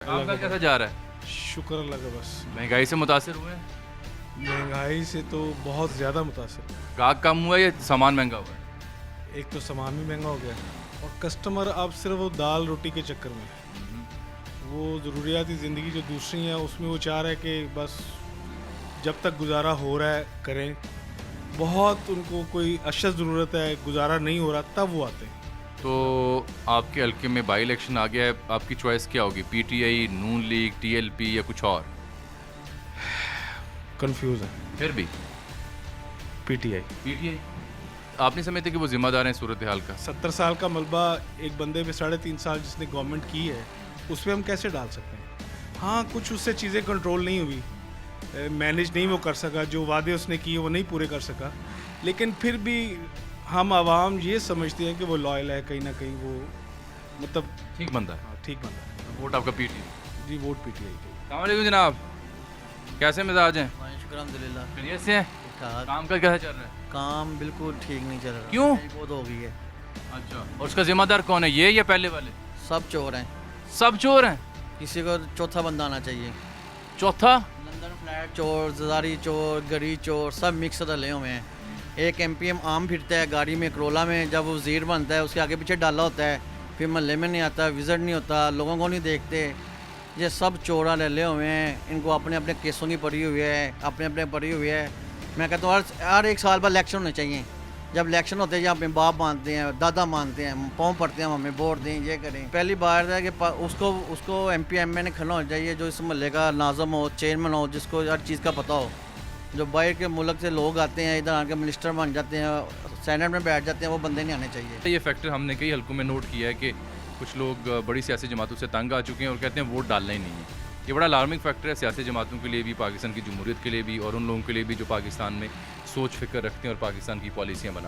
काम का कैसा जा रहा है? शुक्र अल्लाह का। बस महंगाई से मुतासिर हुए हैं? महंगाई से तो बहुत ज़्यादा मुतासर। गाहक कम हुआ है या सामान महंगा हुआ है? एक तो सामान भी महंगा हो गया और कस्टमर अब सिर्फ वो दाल रोटी के चक्कर में है। वो ज़रूरियाती ज़िंदगी जो दूसरी हैं उसमें वो चाह रहा है कि बस जब तक गुजारा हो रहा है करें। बहुत उनको कोई अशद ज़रूरत है, गुजारा नहीं हो रहा, तब वो आते हैं। तो आपके हल्के में बाई इलेक्शन आ गया है, आपकी चॉइस क्या होगी? पीटीआई, नून लीग, टीएलपी या कुछ और? कंफ्यूज है। फिर भी पीटीआई पीटीआई आप नहीं समझते कि वो जिम्मेदार हैं सूरत हाल का? 70 साल का मलबा एक बंदे पे 3.5 साल जिसने गवर्नमेंट की है उस पर हम कैसे डाल सकते हैं? हाँ, कुछ उससे चीज़ें कंट्रोल नहीं हुई, मैनेज नहीं वो कर सका, जो वादे उसने किए वो नहीं पूरे कर सका। लेकिन फिर भी हम आवाम ये समझते हैं कि वो लॉयल है, कहीं ना कहीं वो मतलब ठीक बंदा है। हाँ, ठीक बंदा है। वोट आपका पीटीआई। जी, वोट पीटीआई के। अस्सलाम वालेकुम जनाब, कैसे मिजाज हैं? शुक्र अल्हम्दुलिल्लाह खैरियत से हैं? ठीक ठाक। काम का कैसा चल रहा है? काम बिल्कुल ठीक नहीं चल रहा। क्यों? महंगाई बहुत हो गई है। अच्छा, और उसका जिम्मेदार कौन है, ये या पहले वाले? सब चोर हैं, सब चोर हैं। किसी को चौथा बंदा आना चाहिए। चौथा? लंदन फ्लैट चोर, जदारी चोर, गरी चोर, सब मिक्स डले हुए हैं। एक एमपीएम आम फिरता है गाड़ी में, करोला में, जब वो वज़ीर बनता है उसके आगे पीछे डाला होता है, फिर महल्ले में नहीं आता, विज़िट नहीं होता, लोगों को नहीं देखते। ये सब चोरा ले हुए हैं, इनको अपने अपने केसों की पड़ी हुई है, अपने अपने पड़ी हुई है। मैं कहता हूँ हर एक साल बाद इलेक्शन होने चाहिए। जब इलेक्शन होते हैं या अपने बाप मानते हैं, दादा मानते हैं, पाँव पड़ते हैं, हमें वोट दें, ये करें। पहली बार है कि उसको एमपी ने खड़ा होना चाहिए जो इस मोहल्ले का नाज़म हो, चेयरमैन हो, जिसको हर चीज़ का पता हो। जो बाहर के मुल्क से लोग आते हैं, इधर आके मिनिस्टर बन जाते हैं, सेनेट में बैठ जाते हैं, वो बंदे नहीं आने चाहिए। ये फैक्टर हमने कई हल्कों में नोट किया है कि कुछ लोग बड़ी सियासी जमातों से तंग आ चुके हैं और कहते हैं वोट डालना ही नहीं है। ये बड़ा अलार्मिंग फैक्टर है सियासी जमातों के लिए भी, पाकिस्तान की जमहूरियत के लिए भी, और उन लोगों के लिए भी जो पाकिस्तान में सोच फिक्र रखते हैं और पाकिस्तान की पॉलिसियाँ बनाते हैं।